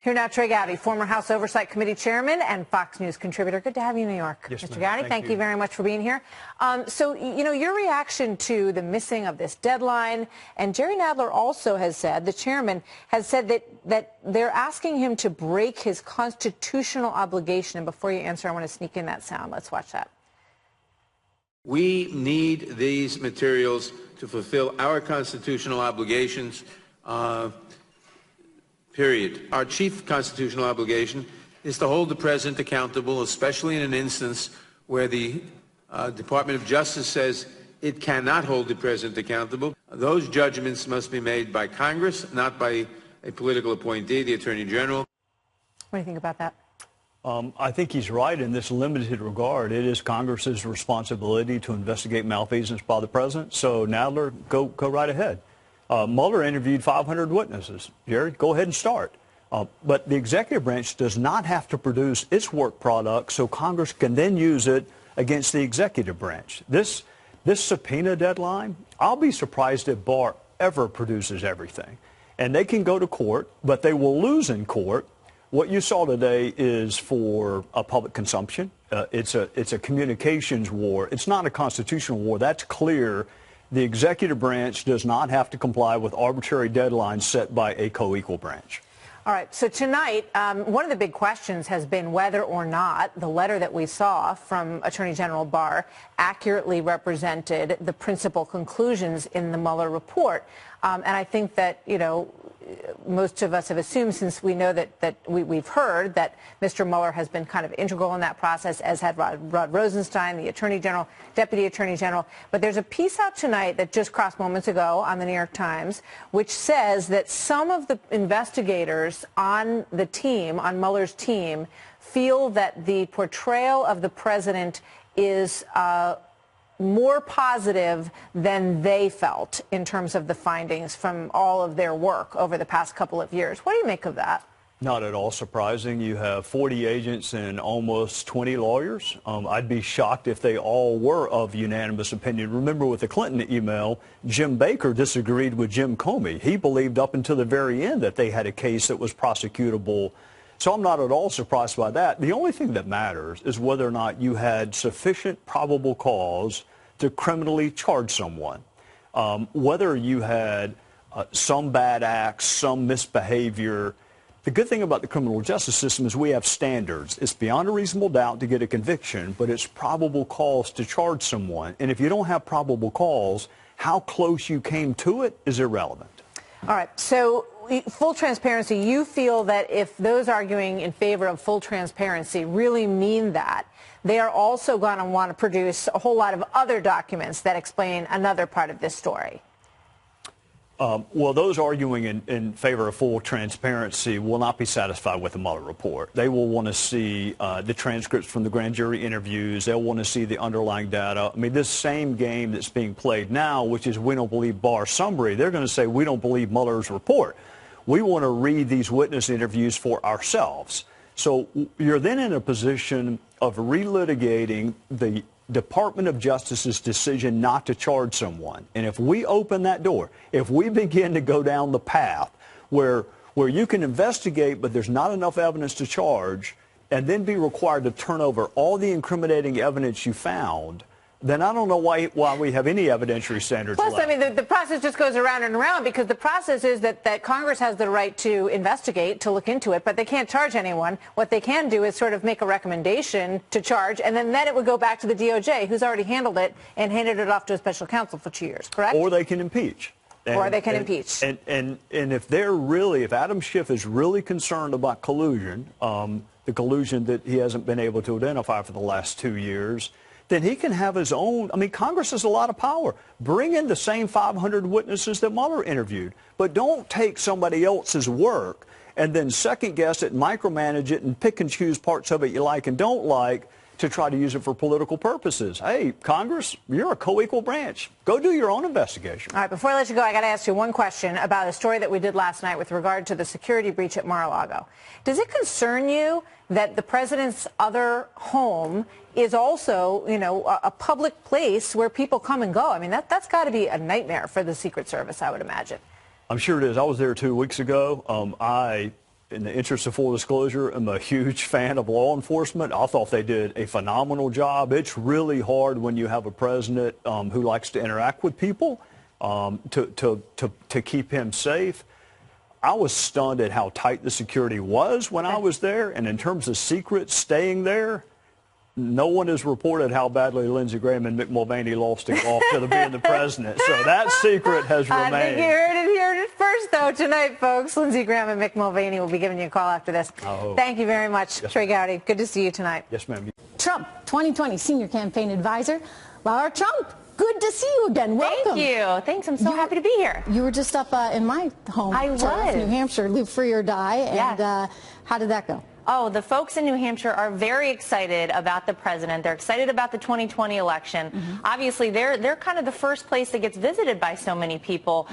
Here now, Trey Gowdy, former House Oversight Committee Chairman and Fox News contributor. Good to have you in New York, yes, Mr. Gowdy. Thank you very much for being here. So, your reaction to the missing of this deadline, and Jerry Nadler also has said, the chairman has said that they're asking him to break his constitutional obligation. And before you answer, I want to sneak in that sound. Let's watch that. We need these materials to fulfill our constitutional obligations. Period. Our chief constitutional obligation is to hold the president accountable, especially in an instance where the Department of Justice says it cannot hold the president accountable. Those judgments must be made by Congress, not by a political appointee, the Attorney General. What do you think about that? I think he's right in this limited regard. It is Congress's responsibility to investigate malfeasance by the president. So Nadler, go right ahead. Mueller interviewed 500 witnesses. Jerry, go ahead and start. But the executive branch does not have to produce its work product so Congress can then use it against the executive branch. This subpoena deadline, I'll be surprised if Barr ever produces everything. And they can go to court, but they will lose in court. What you saw today is for a public consumption. It's a communications war. It's not a constitutional war. That's clear. The executive branch does not have to comply with arbitrary deadlines set by a co-equal branch. All right. So tonight, one of the big questions has been whether or not the letter that we saw from Attorney General Barr accurately represented the principal conclusions in the Mueller report. And I think that, most of us have assumed, since we know that we've heard that Mr. Mueller has been kind of integral in that process, as had Rod Rosenstein, the Attorney General, Deputy Attorney General. But there's a piece out tonight that just crossed moments ago on the New York Times, which says that some of the investigators on the team, on Mueller's team, feel that the portrayal of the president is more positive than they felt in terms of the findings from all of their work over the past couple of years. What do you make of that? Not at all surprising. You have 40 agents and almost 20 lawyers. I'd be shocked if they all were of unanimous opinion. Remember, with the Clinton email, Jim Baker disagreed with Jim Comey. He believed up until the very end that they had a case that was prosecutable. So I'm not at all surprised by that. The only thing that matters is whether or not you had sufficient probable cause to criminally charge someone. Whether you had some bad acts, some misbehavior. The good thing about the criminal justice system is we have standards. It's beyond a reasonable doubt to get a conviction, but it's probable cause to charge someone. And if you don't have probable cause, how close you came to it is irrelevant. All right. So full transparency, you feel that if those arguing in favor of full transparency really mean that, they are also going to want to produce a whole lot of other documents that explain another part of this story. Well, those arguing in favor of full transparency will not be satisfied with the Mueller report. They will want to see the transcripts from the grand jury interviews. They'll want to see the underlying data. I mean, this same game that's being played now, which is we don't believe Barr's summary, they're going to say we don't believe Mueller's report. We want to read these witness interviews for ourselves. So you're then in a position of relitigating the Department of Justice's decision not to charge someone. And if we open that door, if we begin to go down the path where you can investigate but there's not enough evidence to charge, and then be required to turn over all the incriminating evidence you found, then I don't know why we have any evidentiary standards left. Plus, I mean, the process just goes around and around, because the process is that Congress has the right to investigate, to look into it, but they can't charge anyone. What they can do is sort of make a recommendation to charge, and then it would go back to the DOJ, who's already handled it and handed it off to a special counsel for 2 years, correct? Or they can impeach. Or they can impeach. And if Adam Schiff is really concerned about collusion, the collusion that he hasn't been able to identify for the last 2 years, then he can have his own. I mean, Congress has a lot of power. Bring in the same 500 witnesses that Mueller interviewed, but don't take somebody else's work and then second guess it, micromanage it, and pick and choose parts of it you like and don't like to try to use it for political purposes. Hey, Congress, you're a co-equal branch. Go do your own investigation. All right, before I let you go, I got to ask you one question about a story that we did last night with regard to the security breach at Mar-a-Lago. Does it concern you that the president's other home is also, a public place where people come and go? I mean, that's got to be a nightmare for the Secret Service, I would imagine. I'm sure it is. I was there 2 weeks ago. in the interest of full disclosure, I'm a huge fan of law enforcement. I thought they did a phenomenal job. It's really hard when you have a president who likes to interact with people to keep him safe. I was stunned at how tight the security was when I was there, and in terms of secrets staying there, no one has reported how badly Lindsey Graham and Mick Mulvaney lost in golf to being the president. So that secret has remained. I think you heard it here first, though, tonight, folks. Lindsey Graham and Mick Mulvaney will be giving you a call after this. Thank you very much, yes, Trey Gowdy. Good to see you tonight. Yes, ma'am. Trump, 2020 senior campaign advisor. Laura Trump, good to see you again. Welcome. Thank you. Thanks. I'm so happy to be here. You were just up in my home. I was. New Hampshire, live free or die. Yes. And how did that go? Oh, the folks in New Hampshire are very excited about the president. They're excited about the 2020 election. Obviously, they're kind of the first place that gets visited by so many people.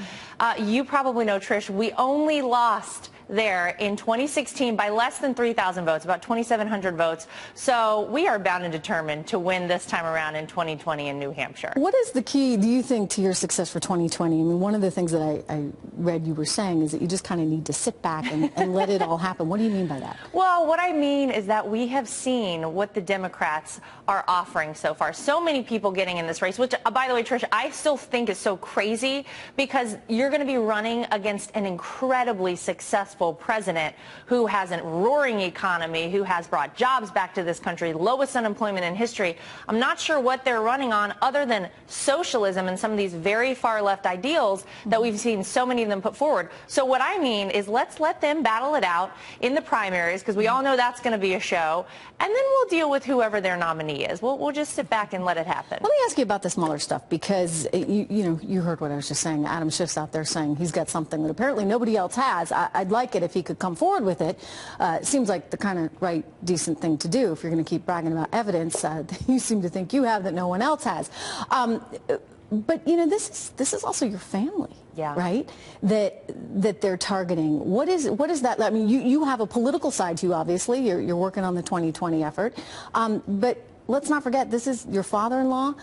You probably know, Trish, we only lost there in 2016 by less than 3,000 votes, about 2,700 votes. So we are bound and determined to win this time around in 2020 in New Hampshire. What is the key, do you think, to your success for 2020? I mean, one of the things that I read you were saying is that you just kind of need to sit back and let it all happen. What do you mean by that? Well, what I mean is that we have seen what the Democrats are offering so far. So many people getting in this race, which, by the way, Trish, I still think is so crazy because you're going to be running against an incredibly successful president who has a roaring economy, who has brought jobs back to this country, lowest unemployment in history. I'm not sure what they're running on other than socialism and some of these very far left ideals that we've seen so many of them put forward. So what I mean is let's let them battle it out in the primaries, because we all know that's going to be a show, and then we'll deal with whoever their nominee is. We'll just sit back and let it happen. Let me ask you about this Mueller stuff, because you heard what I was just saying. Adam Schiff's out there saying he's got something that apparently nobody else has. I'd like it if he could come forward with it. It seems like the kind of right, decent thing to do if you're going to keep bragging about evidence that you seem to think you have that no one else has. But this is also your family, yeah, right? That they're targeting. What is that? I mean, you have a political side to you, obviously. You're working on the 2020 effort, but let's not forget this is your father-in-law.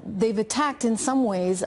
They've attacked in some ways.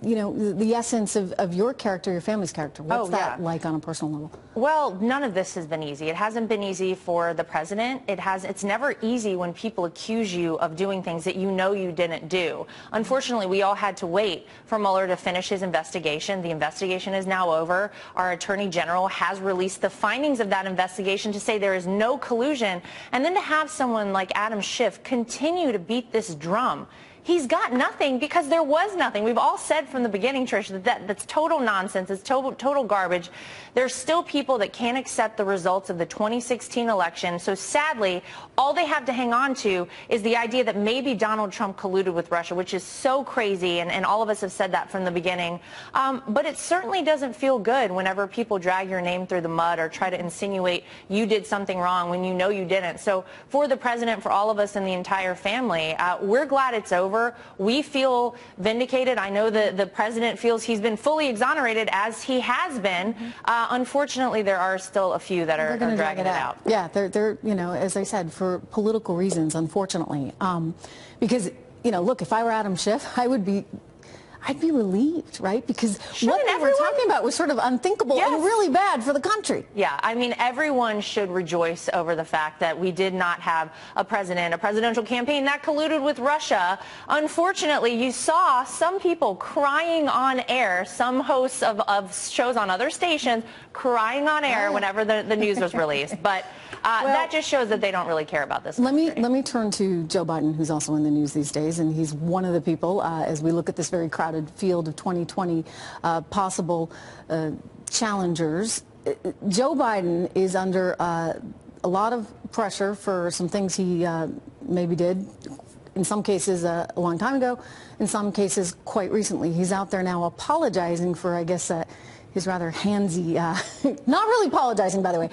The essence of your character, your family's character. What's that like on a personal level? Well, none of this has been easy. It hasn't been easy for the president. It's never easy when people accuse you of doing things that you know you didn't do. Unfortunately, we all had to wait for Mueller to finish his investigation. The investigation is now over. Our Attorney General has released the findings of that investigation to say there is no collusion. And then to have someone like Adam Schiff continue to beat this drum. He's got nothing because there was nothing. We've all said from the beginning, Trish, that's total nonsense. It's total garbage. There's still people that can't accept the results of the 2016 election. So sadly, all they have to hang on to is the idea that maybe Donald Trump colluded with Russia, which is so crazy. And all of us have said that from the beginning. But it certainly doesn't feel good whenever people drag your name through the mud or try to insinuate you did something wrong when you know you didn't. So for the president, for all of us and the entire family, we're glad it's over. We feel vindicated. I know the president feels he's been fully exonerated, as he has been. Unfortunately, there are still a few that are dragging it out. Yeah, they're as I said, for political reasons, unfortunately. Because, look, if I were Adam Schiff, I'd be relieved, right? Because what they were talking about was sort of unthinkable and really bad for the country. Yeah, I mean, everyone should rejoice over the fact that we did not have a presidential campaign that colluded with Russia. Unfortunately, you saw some people crying on air, some hosts of shows on other stations crying on air whenever the news was released. But that just shows that they don't really care about this. Let me turn to Joe Biden, who's also in the news these days, and he's one of the people, as we look at this very crowded field of 2020 possible challengers. Joe Biden is under a lot of pressure for some things he maybe did, in some cases a long time ago, in some cases quite recently. He's out there now apologizing for, I guess, his rather handsy, not really apologizing, by the way,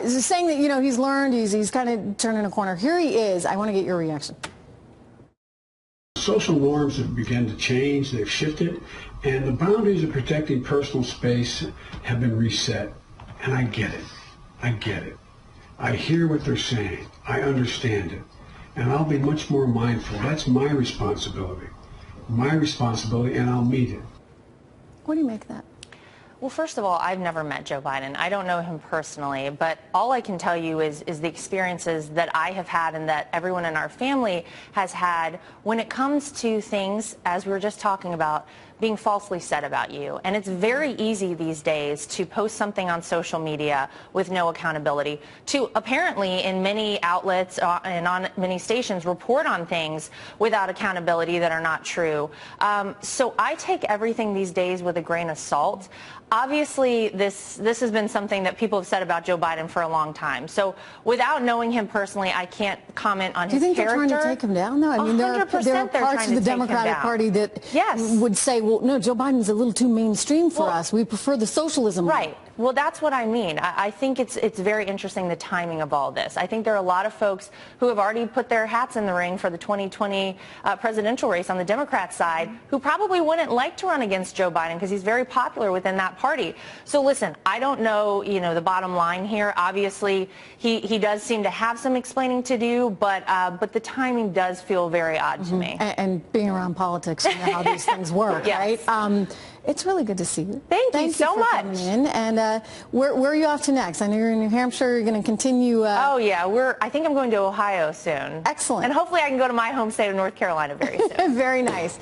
saying that, he's learned, he's kind of turning a corner. Here he is. I want to get your reaction. Social norms have begun to change, they've shifted, and the boundaries of protecting personal space have been reset. And I get it. I get it. I hear what they're saying. I understand it. And I'll be much more mindful. That's my responsibility. My responsibility, and I'll meet it. What do you make of that? Well, first of all, I've never met Joe Biden. I don't know him personally, but all I can tell you is the experiences that I have had and that everyone in our family has had when it comes to things, as we were just talking about, being falsely said about you. And it's very easy these days to post something on social media with no accountability, to apparently in many outlets and on many stations report on things without accountability that are not true. So I take everything these days with a grain of salt. Obviously, this has been something that people have said about Joe Biden for a long time. So without knowing him personally, I can't comment on his character. Do you think they're trying to take him down, though? I mean, there are parts of the Democratic Party that would say, well, no, Joe Biden's a little too mainstream for us. We prefer the socialism. Right. Well, that's what I mean. I think it's very interesting, the timing of all this. I think there are a lot of folks who have already put their hats in the ring for the 2020 presidential race on the Democrat side who probably wouldn't like to run against Joe Biden because he's very popular within that party. So listen, I don't know, the bottom line here. Obviously, he does seem to have some explaining to do, but the timing does feel very odd to me. And being around politics, you know how these things work, right? It's really good to see you. Thank you so much. Coming in. And where are you off to next? I know you're in New Hampshire. You're going to continue. Oh, yeah. I think I'm going to Ohio soon. Excellent. And hopefully I can go to my home state of North Carolina very soon. Very nice.